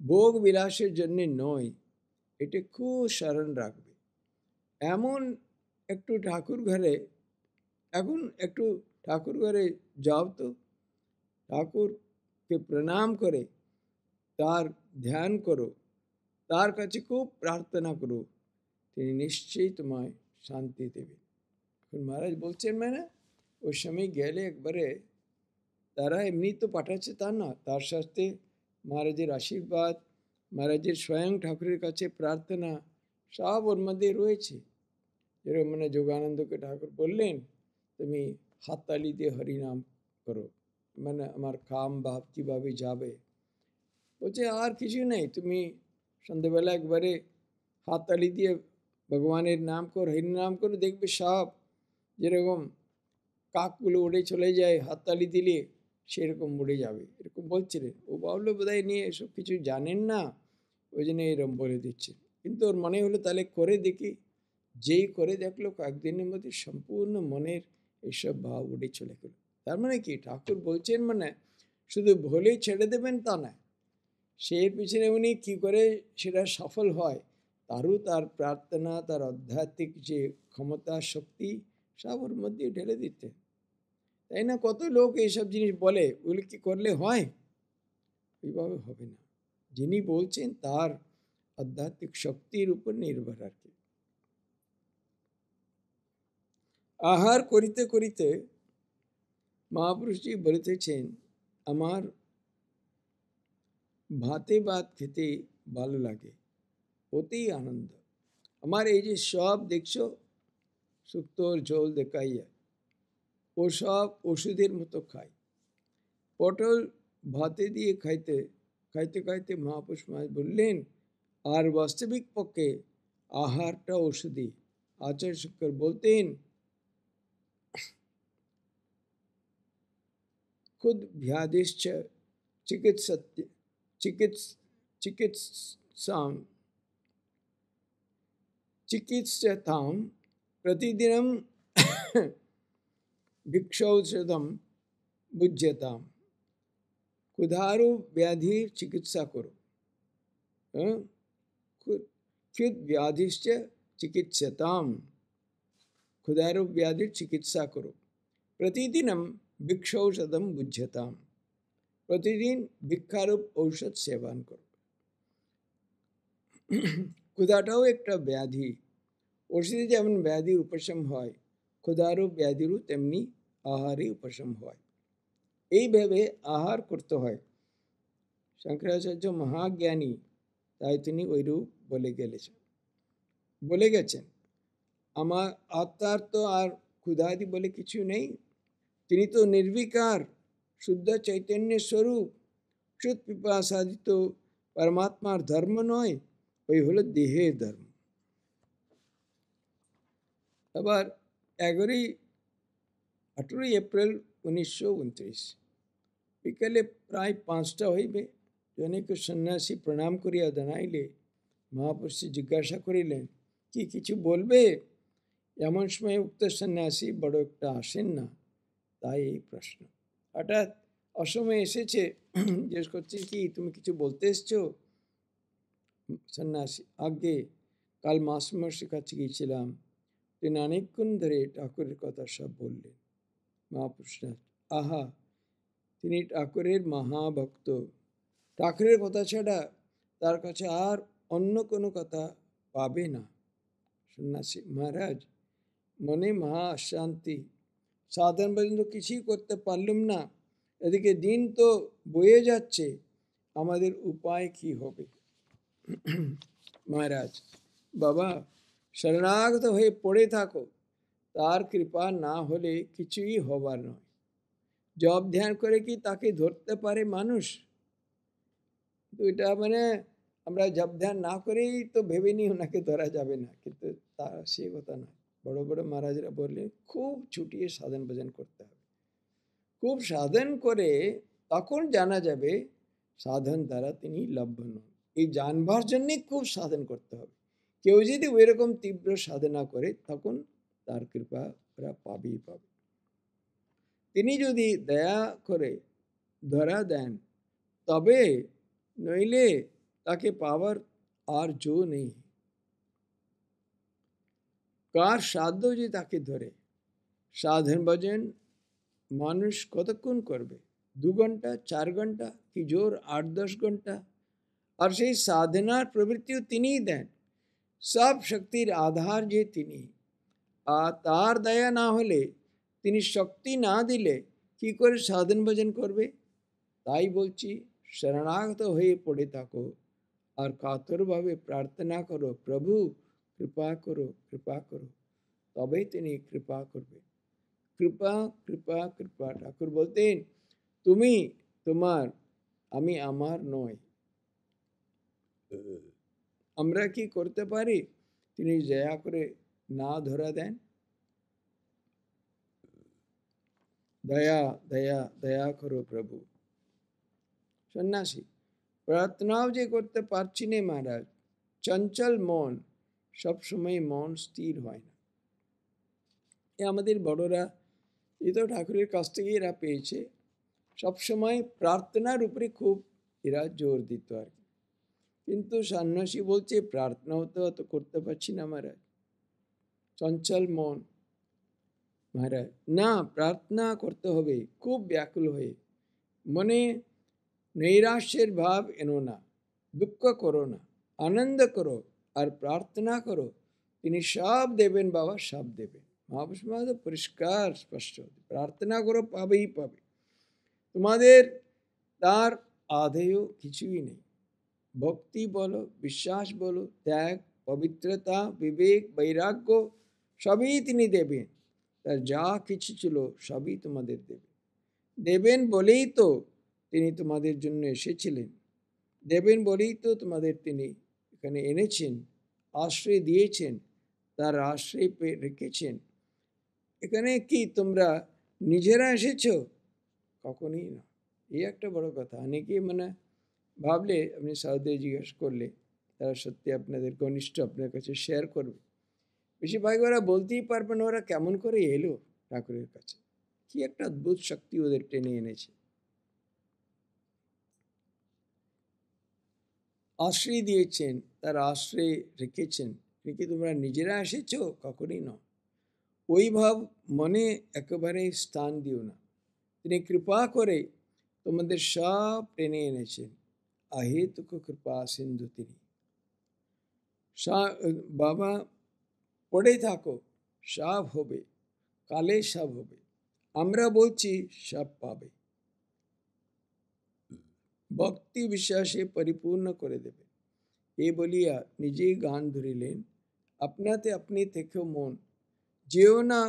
ভোগ বিলাসের জন্যে নয়, এটা খুব স্মরণ রাখবে। এমন একটু ঠাকুর ঘরে, এখন একটু ঠাকুর ঘরে যাও তো, ঠাকুরকে প্রণাম করে তার ধ্যান করো, তার কাছে খুব প্রার্থনা করো, তিনি নিশ্চয়ই তোমায় শান্তি দেবেন। এখন মহারাজ বলছেন মানে ওই সময় গেলে একবারে তারা এমনি তো পাঠাচ্ছে তা না, তার সাথে মহারাজের আশীর্বাদ, মহারাজের স্বয়ং ঠাকুরের কাছে প্রার্থনা সব ওর মধ্যে রয়েছে। যেরকম মানে যোগানন্দকে ঠাকুর বললেন তুমি হাততালি দিয়ে হরিনাম করো, মানে আমার কাম ভাব কীভাবে যাবে। বলছে আর কিছু নেই, তুমি সন্ধ্যেবেলা একবারে হাততালি দিয়ে ভগবানের নাম করো, হরিনাম করো, দেখবে সব যেরকম কাকগুলো উড়ে চলে যায় হাততালি দিলে সেরকম উড়ে যাবে, এরকম বলছিলেন। ও বাবলু বোধহয় নিয়ে এসব কিছু জানেন না, ওই জন্য এরকম বলে দিচ্ছে। কিন্তু ওর মনে হলো তাহলে করে দেখি। যেই করে দেখলো কয়েকদিনের মধ্যে সম্পূর্ণ মনের এইসব ভাব উড়ে চলে গেল। তার মানে কি, ঠাকুর বলছেন মানে শুধু ভুলেই ছেড়ে দেবেন তা না, সে পিছনে উনি কী করে সেটা সফল হয়, তারও তার প্রার্থনা, তার আধ্যাত্মিক যে ক্ষমতা শক্তি সব ওর মধ্যে ঢেলে দিতে। তাই না? কত লোক এইসব জিনিস বলে, ওগুলো কি করলে হয়? ওইভাবে হবে না। যিনি বলছেন তার আধ্যাত্মিক শক্তির উপর নির্ভর আর কি। আহার করিতে করিতে মহাপুরুষজি বলিতেছেন, আমার ভাতে ভাত খেতে ভালো লাগে, ওতেই আনন্দ। আমার এই যে সব দেখছো শুক্তোর ঝোল দেখাইয়া, ও সব ওষুধের মতো খায়। পটল ভাতে দিয়ে খাইতে খাইতে খাইতে মহাপুরুষ মহারাজ বললেন, আর বাস্তবিক পক্ষে আহারটা ওষুধি। আচার্য শঙ্কর বলতেন, खुद व्याधिश्च चिकित्साम चिकित्स्यतां प्रतिदिनं भिक्षौषधम बुज्यताम। क्षुधारु व्याधि चिकित्सा करो, क्षुद व्याधिश्च चिकित्स्यताम। क्षुधारु व्याधि चिकित्सा करो, प्रतिदिनम भिक्षौषधम बुज्यताम। प्रतिदिन भिक्षारूप औषध सेवन करो। ক্ষুধাটাও একটা ব্যাধি। ওষুধে যেমন ব্যাধির উপশম হয়, ক্ষুধারূপ ব্যাধিরও তেমনি আহারে উপশম হয়। এইভাবে আহার করতে হয়। শঙ্করাচার্য মহাজ্ঞানী, তাই তিনি ওইরূপ বলে গেছেন। আমার আত্মার তো আর ক্ষুধাদি বলে কিছু নেই। তিনি তো নির্বিকার শুদ্ধ চৈতন্যের স্বরূপ। ক্ষুধ পিপাসাদি তো পরমাত্মার ধর্ম নয়, ওই হলো দেহের ধর্ম। আবার 18 এপ্রিল 1929 বিকেলে প্রায় 5টা হইবে। জনৈক সন্ন্যাসী প্রণাম করিয়া জানাইলে মহাপুরুষ জিজ্ঞাসা করিলেন, কি কিছু বলবে? এমন সময় উক্ত সন্ন্যাসী বড় একটা আসেন না, তাই এই প্রশ্ন। হঠাৎ অসময়ে এসেছে, জিজ্ঞেস করছে, কি তুমি কিছু বলতে এসছো? সন্ন্যাসী, আগে কাল মাস্টারমশাইয়ের কাছে গিয়েছিলাম, তিনি অনেকক্ষণ ধরে ঠাকুরের কথা সব বললেন। মহাপুরুষ, আহা, তিনি ঠাকুরের মহাভক্ত। ঠাকুরের কথা ছাড়া তার কাছে আর অন্য কোনো কথা পাবে না। সন্ন্যাসী, মহারাজ, মনে মহা অশান্তি, সাধন পর্যন্ত কিছুই করতে পারলুম না, এদিকে দিন তো বয়ে যাচ্ছে, আমাদের উপায় কি হবে? মহারাজ, বাবা, শরণাগত হয়ে পড়ে থাকো, তার কৃপা না হলে কিছুই হবার নয়। জপ ধ্যান করে কি তাকে ধরতে পারে মানুষ? তো এটা মানে আমরা জপ ধ্যান না করেই তো ভেবে নিই ওনাকে ধরা যাবে না, কিন্তু তা সে কথা নয়। বড় বড় মহারাজরা বললেন খুব ছুটিয়ে সাধন ভজন করতে হবে। খুব সাধন করে তখন জানা যাবে সাধন দ্বারা তিনি লভ্য নন। এই জানবার জন্যে খুব সাধন করতে হবে। কেউ যদি ওই রকম তীব্র সাধনা করে তখন তার কৃপা ওরা পাবেই পাবে। তিনি যদি দয়া করে ধরা দেন তবে, নইলে তাকে পাওয়ার আর জো নেই। কার সাধ্য যে তাকে ধরে? সাধন ভজন মানুষ কতক্ষণ করবে? 2 ঘন্টা, 4 ঘন্টা, কি জোর 8-10 ঘন্টা। আর সেই সাধনার প্রবৃত্তিও তিনিই দেন। সব শক্তির আধার যে তিনি। আর তার দয়া না হলে, তিনি শক্তি না দিলে কি করে সাধন ভজন করবে? তাই বলছি, শরণাগত হয়ে পড়ে থাকো আর কাতরভাবে প্রার্থনা করো, প্রভু কৃপা করো, কৃপা করো, তবেই তিনি কৃপা করবে। কৃপা কৃপা কৃপা। ঠাকুর বলতেন, তুমি তোমার, আমি আমার নয়। আমরা কি করতে পারি? তিনি দয়া করে না ধরা দেন। দয়া দয়া দয়া করো প্রভু। সন্ন্যাসী, প্রার্থনাও যে করতে পারছি না মহারাজ, চঞ্চল মন, সবসময় মন স্থির হয় না। এ আমাদের বড়রা, এ তো ঠাকুরের কাছ থেকে এরা পেয়েছে, সবসময় প্রার্থনার উপরে খুব এরা জোর দিত আর কি। কিন্তু সন্ন্যাসী বলছে প্রার্থনাও তো অত করতে পারছি না মহারাজ, চঞ্চল মন। মহারাজ, না, প্রার্থনা করতে হবে খুব ব্যাকুল হয়ে। মনে নৈরাশ্যের ভাব এনো না, দুঃখ করো না, আনন্দ করো আর প্রার্থনা করো, তিনি সব দেবেন বাবা, সব দেবেন। মহাপুরুষ মহাদেব পরিষ্কার স্পষ্ট, প্রার্থনা করো, পাবেই পাবে। তোমাদের তার আধেয় কিছুই নেই। ভক্তি বলো, বিশ্বাস বলো, ত্যাগ, পবিত্রতা, বিবেক, বৈরাগ্য সবই তিনি দেবেন। তার যা কিছু ছিল সবই তোমাদের দেবেন বলেই তো তিনি তোমাদের জন্য এসেছিলেন। দেবেন বলেই তো তোমাদের তিনি এখানে এনেছেন, আশ্রয় দিয়েছেন, তার আশ্রয় রেখেছেন। এখানে কি তোমরা নিজেরা এসেছো? কখনই না। এই একটা বড় কথা। অনেকে মানে ভাবলে, আপনি সাউদে জিজ্ঞেস করলে তারা সত্যি আপনাদের ঘনিষ্ঠ আপনার কাছে শেয়ার করবে, বেশিরভাগ ওরা বলতেই পারবে না ওরা কেমন করে এলো ঠাকুরের কাছে, কি একটা অদ্ভুত শক্তি ওদের টেনে এনেছে। আশ্রয় দিয়েছেন, তার আশ্রয় রেখেছেন, রেখে তোমরা নিজেরা এসেছ, কখনই নয়। ওই ভাব মনে একেবারে স্থান দিও না। তিনি কৃপা করে তোমাদের সব টেনে এনেছেন, আহেতুক কৃপা সিন্ধু তিনি। বাবা পড়ে থাকো, সব হবে, কালে সব হবে, আমরা বলছি সব পাবে। ভক্তি বিশ্বাসে পরিপূর্ণ করে দেবে। এ বলিয়া নিজেই গান ধরিলেন, আপনাতে আপনি থেকেও মন, যেও না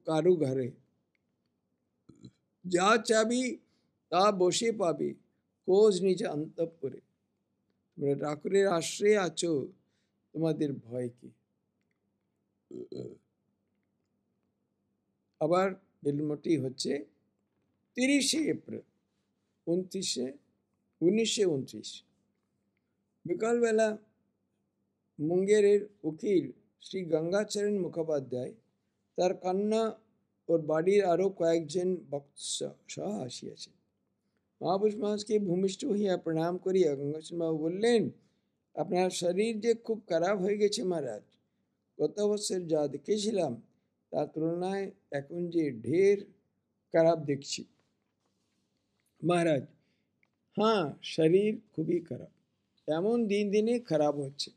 কারু ঘরে, যা চাবি তা বসে পাবে, কোজ নিজ অন্তঃপুরে। তোমরা ঠাকুরের আশ্রয়ে আছো, তোমাদের ভয় কি? আবার বেলমটি হচ্ছে 30শে এপ্রিল 1929। বিকালবেলা মুঙ্গেরের উকিল শ্রী গঙ্গাচরণ মুখোপাধ্যায় তার কন্যা ওর বাড়ির আরও কয়েকজন ভক্ত সহ আসিয়াছেন। মহাপুরুষ মহারাজকে ভূমিষ্ঠ হইয়া প্রণাম করিয়া গঙ্গাচরণ বাবু বললেন, আপনার শরীর যে খুব খারাপ হয়ে গেছে মহারাজ, গত বছর যা দেখেছিলাম তার তুলনায় এখন যে ঢের খারাপ দেখছি। মহারাজ, হ্যাঁ, শরীর খুবই খারাপ, এমন দিন দিনে খারাপ হচ্ছে।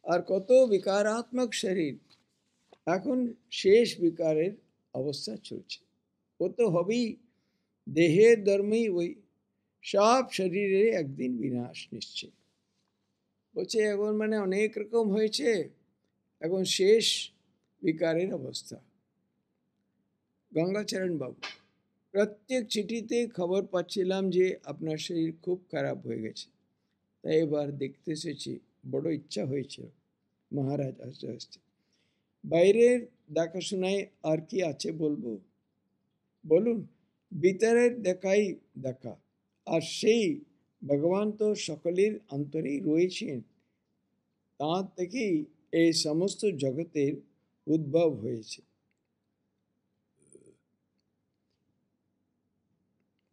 আর কত বিকারাত্মক শরীর, এখন শেষ বিকারের অবস্থা চলছে। ও তো হবেই, দেহের ধর্মেই ওই, সব শরীরে একদিন বিনাশ নিশ্চয়। বলছে এখন মানে অনেক রকম হয়েছে, এখন শেষ বিকারের অবস্থা। গঙ্গাচরণ বাবু, প্রত্যেক চিঠিতে খবর পাচ্ছিলাম যে আপনার শরীর খুব খারাপ হয়ে গেছে, তাই এবার দেখতে এসেছি, বড় ইচ্ছা হয়েছিল। মহারাজ আস্তে আস্তে, বাইরের দেখাশোনায় আর কি আছে বলবো, বলুন? ভিতরের দেখাই দেখা, আর সেই ভগবান তো সকলের অন্তরেই রয়েছেন, তাঁর থেকেই এই সমস্ত জগতের উদ্ভব হয়েছে।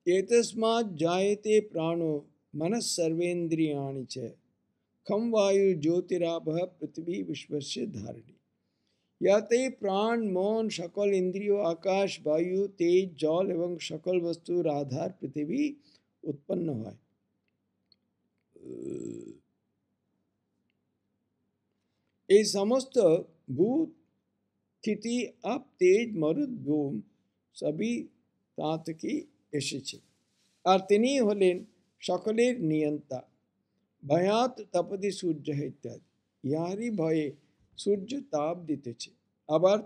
एतस्मात् जायते प्राणो मनः सर्वेन्द्रियाणि च खम वायु ज्योतिरापः पृथ्वी विश्वस्य धारिणी। याते प्राण मन सकल इंद्रिय आकाश वायु तेज जल एवं सकल वस्तुर आधार पृथ्वी उत्पन्न হয়। এই সমস্ত ভূত স্থিতি আপ তেজ মরুদ ভূম সবই তাঁর থেকেই এসেছে। আর তিনি হলেন সকলের নিয়ন্তা। ভয়াত তপতি সূর্য ইত্যাদি, ইহারই ভয়ে সূর্য তাপ দিতেছে, আবার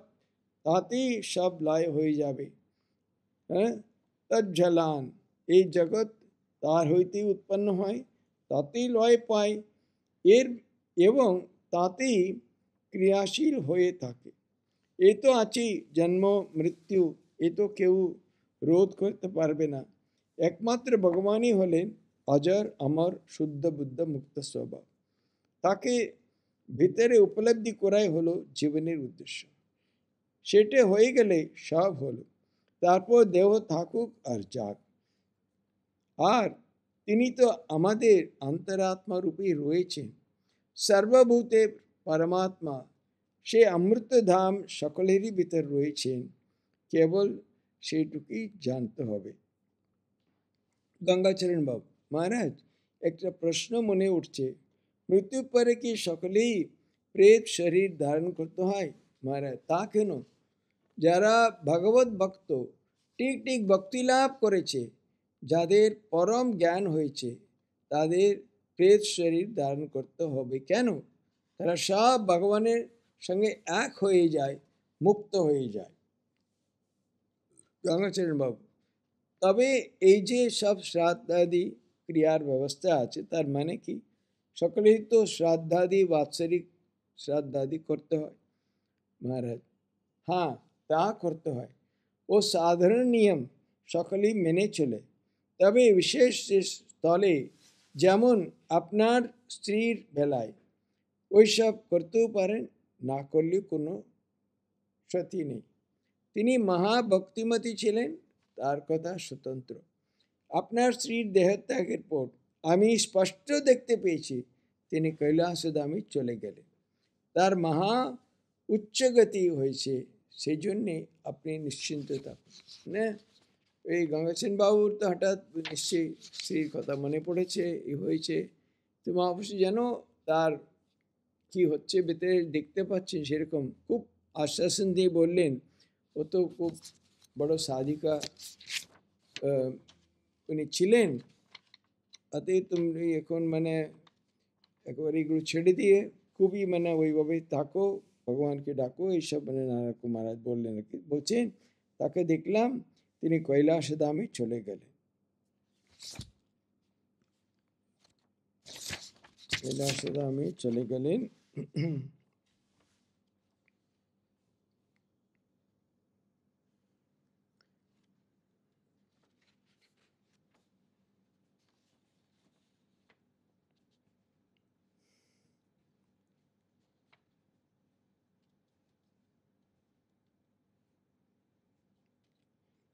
তাতেই সব লয় হয়ে যাবে। হ্যাঁ, তজ্জলান, এই জগৎ তার হইতেই উৎপন্ন হয়, তাতেই লয় পায়, এর এবং তাতেই ক্রিয়াশীল হয়ে থাকে। এ তো আছেই, জন্ম মৃত্যু, এ তো কেউ রোধ করতে পারবে না। একমাত্র ভগবানই হলেন অজর অমর শুদ্ধ বুদ্ধ মুক্ত স্বভাব। তাকে ভিতরে উপলব্ধি করাই হলো জীবনের উদ্দেশ্য। সেটা হয়ে গেলে সব হলো, তারপর দেহ থাকুক আর যাক। আর তিনি তো আমাদের অন্তরাত্মা রূপে রয়েছেন, সর্বভূতে পরমাত্মা, সে অমৃতধাম সকলেরই ভিতর রয়েছেন, কেবল সেইটুকুই জানতে হবে। গঙ্গাচরণ বাবু, মহারাজ, একটা প্রশ্ন মনে উঠছে, মৃত্যুর পরে কি সকলেই প্রেত শরীর ধারণ করতে হয়? মহারাজ, তা কেন? যারা ভগবত ভক্ত, ঠিক ঠিক ভক্তি লাভ করেছে, যাদের পরম জ্ঞান হয়েছে, তাদের প্রেত শরীর ধারণ করতে হবে কেন? তারা সব ভগবানের সঙ্গে এক হয়ে যায়, মুক্ত হয়ে যায়। গঙ্গাচরণ বাবু, তবে এই যে সব শ্রাদ্ধাদি ক্রিয়ার ব্যবস্থা আছে, তার মানে কি সকলেই তো শ্রাদ্ধাদি বাৎসরিক শ্রাদ্ধাদি করতে হয়? মহারাজ, হ্যাঁ, তা করতে হয়, ও সাধারণ নিয়ম সকলেই মেনে চলে। তবে বিশেষ স্থলে, যেমন আপনার স্ত্রীর বেলায়, ওইসব করতেও পারেন, না করলেও কোনো সতী নেই। তিনি মহাভক্তিমতী ছিলেন, তার কথা স্বতন্ত্র। আপনার স্ত্রীর দেহত্যাগের পর আমি স্পষ্ট দেখতে পেয়েছি তিনি কৈলাসধামে চলে গেলেন। তার মহা উচ্চগতি হয়েছে, সেই জন্যে আপনি নিশ্চিন্ত থাকুন। না, এই গঙ্গাসেন বাবুর তো হঠাৎ নিশ্চয়ই স্ত্রীর কথা মনে পড়েছে, হয়েছে। তো মহাপুরুষ যেন তার কি হচ্ছে ভেতরে দেখতে পাচ্ছেন, সেরকম খুব আশ্বাসন দিয়ে বললেন, ও তো খুব বড় সাধিকা উনি ছিলেন, তাতে তুমি এখন একেবারে এগুলো ছেড়ে দিয়ে খুবই ওইভাবে থাকো, ভগবানকে ডাকো, এইসব নানারকম মহারাজ বললেন আর কি। বলছেন তাকে দেখলাম তিনি কৈলাসধামে চলে গেলেন। কৈলাসধামে চলে গেলেন।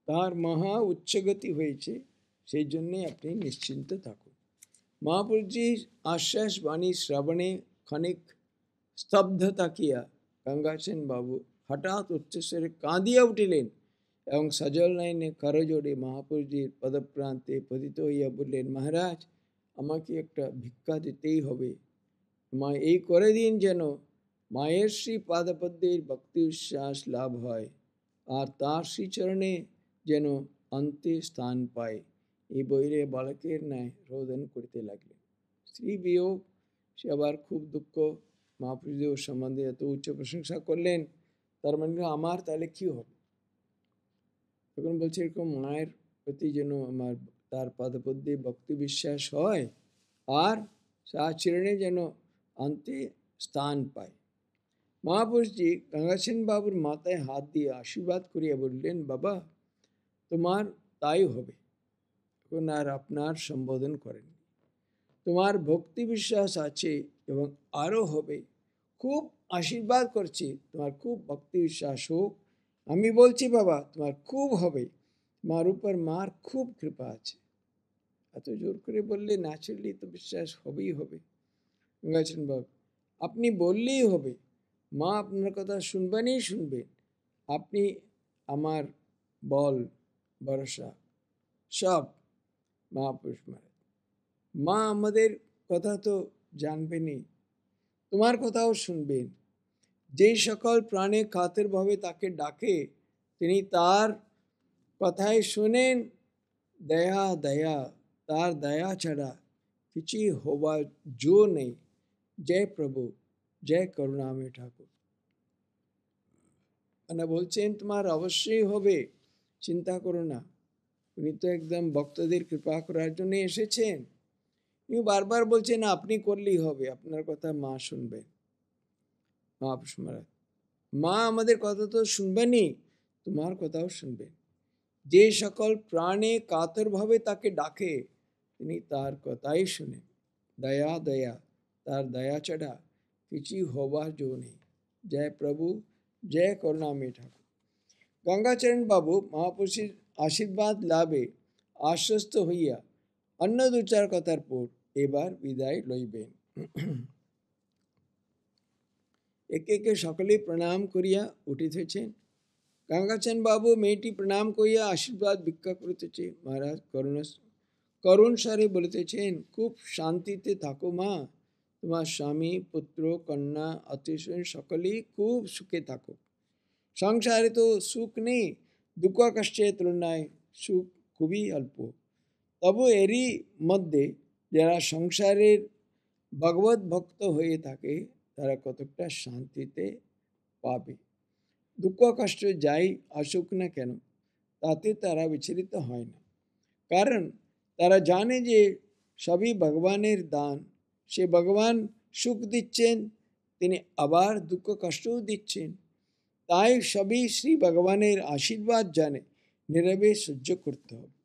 তার মহা উচ্চগতি হয়েছে, সেই জন্যে আপনি নিশ্চিন্ত থাকুন। মহাপুরুষজির আশ্বাস বাণী শ্রবণে ক্ষণিক স্তব্ধ থাকিয়া গঙ্গাসেন বাবু হঠাৎ উচ্চস্বরে কাঁদিয়া উঠিলেন এবং সজল নয়নে করজোড়ে মহাপুরুষজির পদপ্রান্তে পতিত হইয়া বললেন, মহারাজ, আমাকে একটা ভিক্ষা দিতেই হবে। মা এই করে দিন যেন মায়ের শ্রী পাদপদ্মের ভক্তি উচ্ছ্বাস লাভ হয় আর তার শ্রীচরণে যেন অন্তে স্থান পায়। এই বৈরে বালকের ন্যায় রোদন করতে লাগলেন। স্ত্রী বিয়োগ, সে আবার খুব দুঃখ। মহাপুরুষদেব সম্বন্ধে এত উচ্চ প্রশংসা করলেন, তার মানে আমার তাহলে কি হবে? তখন বলছে এরকম মায়ের প্রতি যেন আমার তার পাদপদ্মে ভক্তি বিশ্বাস হয় আর সাচরণে যেন অন্তে স্থান পায়। মহাপুরুষজি গঙ্গাসেন বাবুর মাথায় হাত দিয়ে আশীর্বাদ করিয়া বললেন, বাবা, তোমার তাই হবে। এখন আর আপনার সম্বোধন করেন, তোমার ভক্তি বিশ্বাস আছে এবং আরও হবে। খুব আশীর্বাদ করছি, তোমার খুব ভক্তি বিশ্বাস হোক। আমি বলছি বাবা, তোমার খুব হবে, তোমার উপর মার খুব কৃপা আছে। এত জোর করে বললে ন্যাচারালি তো বিশ্বাস হবেই হবে। গঙ্গাসেন বাবু, আপনি বললেই হবে, মা আপনার কথা শুনবেনই শুনবেন। আপনি আমার বল ভরসা সব। মহাপুরুষ মহারাজ, মা আমাদের কথা তো জানবেনই, তোমার কথাও শুনবেন। যেই সকল প্রাণে কাতরভাবে তাকে ডাকে তিনি তার কথাই শোনেন। দয়া দয়া, তার দয়া ছাড়া কিছুই হবার জো নেই। জয় প্রভু, জয় করুণাময় ঠাকুর। বলছেন তোমার অবশ্যই হবে, চিন্তা করো না। উনি তো একদম ভক্তদের কৃপা করার জন্য এসেছেন। উনি বারবার বলছেন আপনি করলেই হবে, আপনার কথা মা শুনবেন। মহাপুরুষ মহারাজ, মা আমাদের কথা তো শুনবেনই, তোমার কথাও শুনবেন। যে সকল প্রাণে কাতরভাবে তাকে ডাকে তিনি তার কথাই শুনেন। দয়া দয়া, তার দয়া ছাড়া কিছুই হবার জো নেই। জয় প্রভু, জয় করুণাময় ঠাকুর। গঙ্গাচরণ বাবু মহাপুরুষের আশীর্বাদ লাভে আশ্বস্ত হইয়া অন্য দু চার কথার পর এবার বিদায় লইবেন। একে একে সকলেই প্রণাম করিয়া উঠিতেছেন। গঙ্গাচরণ বাবু মেয়েটি প্রণাম করিয়া আশীর্বাদ ভিক্ষা করিতেছে। মহারাজ করুণ স্বরে বলিতেছেন, খুব শান্তিতে থাকো মা, তোমার স্বামী, পুত্র, কন্যা, আত্মীয় সকলেই খুব সুখে থাকো। সংসারে তো সুখ নেই, দুঃখ কষ্টের তুলনায় সুখ খুবই অল্প। তবু এরই মধ্যে যারা সংসারের ভগবত ভক্ত হয়ে থাকে তারা কতটা শান্তিতে পাবে। দুঃখ কষ্ট যাই আসুক না কেন, তাতে তারা বিচলিত হয় না, কারণ তারা জানে যে সবই ভগবানের দান। সে ভগবান সুখ দিচ্ছেন, তিনি আবার দুঃখ কষ্টও দিচ্ছেন। তাই সবই শ্রী ভগবানের আশীর্বাদ জানে নীরবে সহ্য করতে হবে।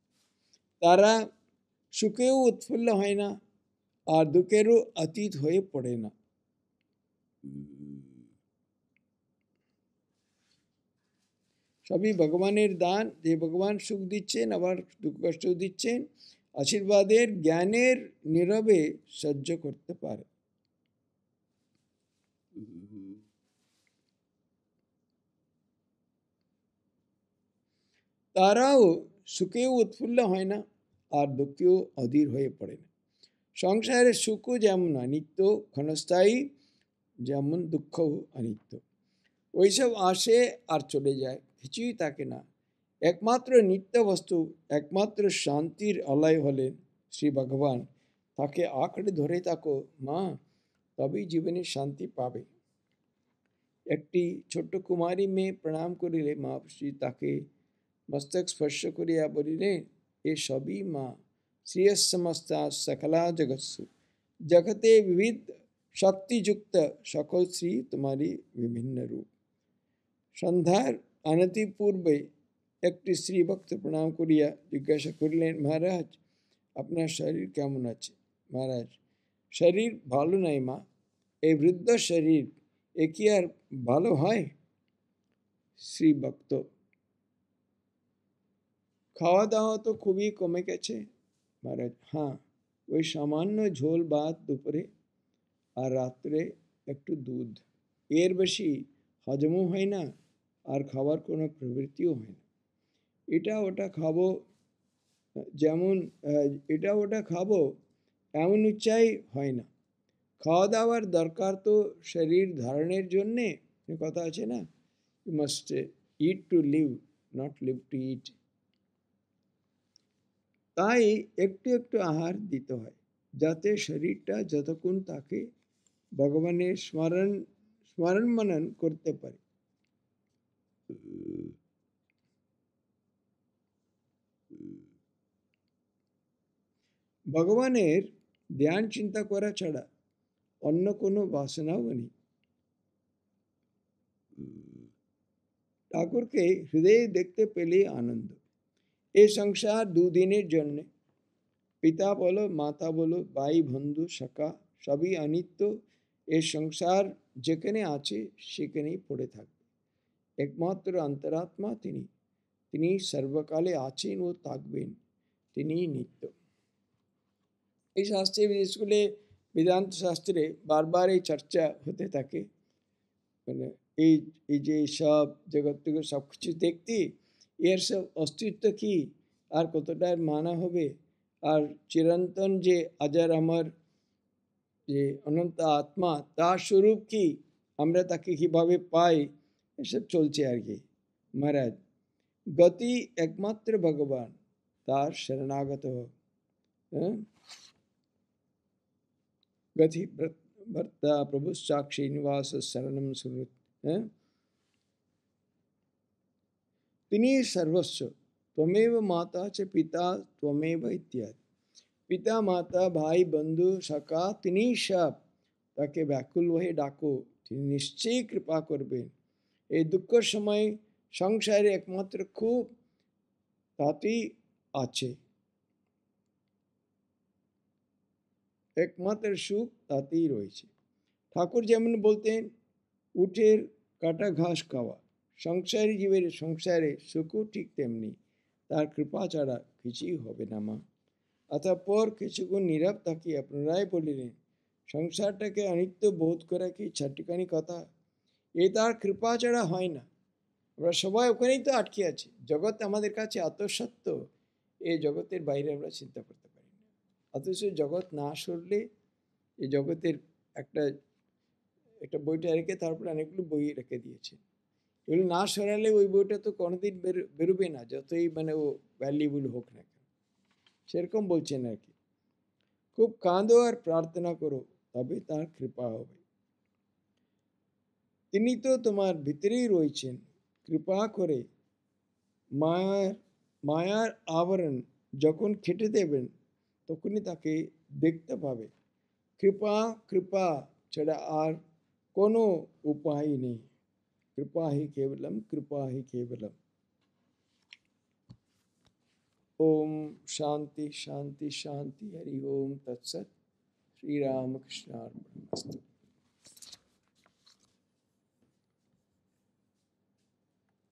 তারা সুখেও উৎফুল্ল হয় না আর দুঃখেরও অতীত হয়ে পড়ে না। সবই ভগবানের দান, যে ভগবান সুখ দিচ্ছেন আবার দুঃখ কষ্ট দিচ্ছেন, আশীর্বাদের জ্ঞানের নীরবে সহ্য করতে পারে। তারাও সুখেও উৎফুল্ল হয় না, আর দুঃখেও অধীর হয়ে পড়ে না। সংসারের সুখও যেমন অনিত্য ক্ষণস্থায়ী, যেমন দুঃখও অনিত্য। ওইসব আসে আর চলে যায়, কিছুই থাকে না। একমাত্র নিত্য বস্তু, একমাত্র শান্তির আলয় হলেন শ্রী ভগবান। তাকে আঁকড়ে ধরে থাকো মা, তবেই জীবনে শান্তি পাবে। একটি ছোট্ট কুমারী মেয়ে প্রণাম করিলে মহাশ্রী তাকে মস্তক স্পর্শ করিয়া বলিলেন, এ সবই মা, শ্রিয়সমস্তা সকলা জগৎসু, জগতে বিবিধ শক্তিযুক্ত সকল শ্রী তোমারই বিভিন্ন রূপ। সন্ধ্যার আনতি পূর্বে একটি স্ত্রী ভক্ত প্রণাম করিয়া জিজ্ঞাসা করিলেন, মহারাজ আপনার শরীর কেমন আছে? মহারাজ, শরীর ভালো নাই মা, এই বৃদ্ধ শরীর এ কি আর ভালো হয়? শ্রী ভক্ত, খাওয়া দাওয়া তো খুবই কমে গেছে। মহারাজ, হ্যাঁ, ওই সামান্য ঝোল ভাত দুপুরে, আর রাত্রে একটু দুধ, এর বেশি হজমও হয় না, আর খাবার কোনো প্রবৃত্তিও হয় না। এটা ওটা খাবো যেমন এটা ওটা খাবো এমন ইচ্ছাই হয় না। খাওয়া দাওয়ার দরকার তো শরীর ধারণের জন্যে, কথা আছে না, you must eat to live, not live to eat. তাই একটু একটু আহার দিতে হয়, যাতে শরীরটা যতক্ষণ তাকে ভগবানের স্মরণ মনন করতে পারে। ভগবানের ধ্যান চিন্তা করা ছাড়া অন্য কোনো বাসনাও নেই। ঠাকুরকে হৃদয়ে দেখতে পেলে আনন্দ। এই সংসার দুদিনের জন্য, পিতা বলো মাতা বলো ভাই বন্ধু সখা সবই অনিত্য। এই সংসার যেখানে আছে সেখানেই পড়ে থাকবে। একমাত্র অন্তরাত্মা তিনি, তিনি সর্বকালে আছেন ও থাকবেন, তিনি নিত্য। এই শাস্ত্রে, বিশেষ করে বেদান্ত শাস্ত্রে বারবার এই চর্চা হতে থাকে। মানে এই এই যে সব জগৎ থেকে সব কিছু দেখতে, এর সব অস্তিত্ব কি, আর কতটা মানা হবে, আর চিরন্তন যে আজার আমার যে অনন্ত আত্মা, তার স্বরূপ কি, আমরা তাকে কিভাবে পাই, এসব চলছে আর কি। মহারাজ, গতি একমাত্র ভগবান, তার শরণাগত হোক। হ্যাঁ, গতি ভর্তা প্রভু সাক্ষী নিবাস শরণম সুরত। হ্যাঁ, তিনি সর্বস্ব। ত্বমেব মাতা চ পিতা ত্বমেব ইত্যাদি। পিতা মাতা ভাই বন্ধু সখা তিনি সব, তাকে ব্যাকুল হয়ে ডাকো, তিনি নিশ্চয়ই কৃপা করবেন। এই দুঃখের সময় সংসারে একমাত্র খুব তাতেই আছে, একমাত্র সুখ তাতেই রয়েছে। ঠাকুর যেমন বলতেন, উঠের কাটা ঘাস খাওয়া। সংসারী জীবের সংসারে সুখও ঠিক তেমনি, তার কৃপা ছাড়া কিছুই হবে না মা। অতঃপর কিছুক্ষণ নীরব তাকিয়ে পুনরায় বলিলেন, সংসারটাকে অনিত্য বোধ করা কি ছাট্টিখানি কথা? এ তার কৃপা ছাড়া হয় না। আমরা সবাই ওখানেই তো আটকে আছি। জগৎ আমাদের কাছে এত সত্য, এই জগতের বাইরে আমরা চিন্তা করতে পারি না। অথচ জগৎ না সরলে, এই জগতের একটা একটা বইটা রেখে তারপরে অনেকগুলো বই রেখে দিয়েছে, এগুলো না সরালে ওই বইটা তো কোনোদিন বেরোবে না, যতই মানে ও ভ্যালুয়েবল হোক না কেন। সেরকম বলছেন আর কি। খুব কাঁদো আর প্রার্থনা করো, তবে তার কৃপা হবে। তিনি তো তোমার ভিতরেই রয়েছেন, কৃপা করে মায়ার মায়ার আবরণ যখন কেটে দেবেন, তখনই তাকে দেখতে পাবে। কৃপা কৃপা ছাড়া আর কোনো উপায় নেই। कृपा ही केवलम, कृपा ही केवलम। ओम शांति शांति शांति, हरि ओम तत्सत। श्री राम कृष्णार्पणमस्तु।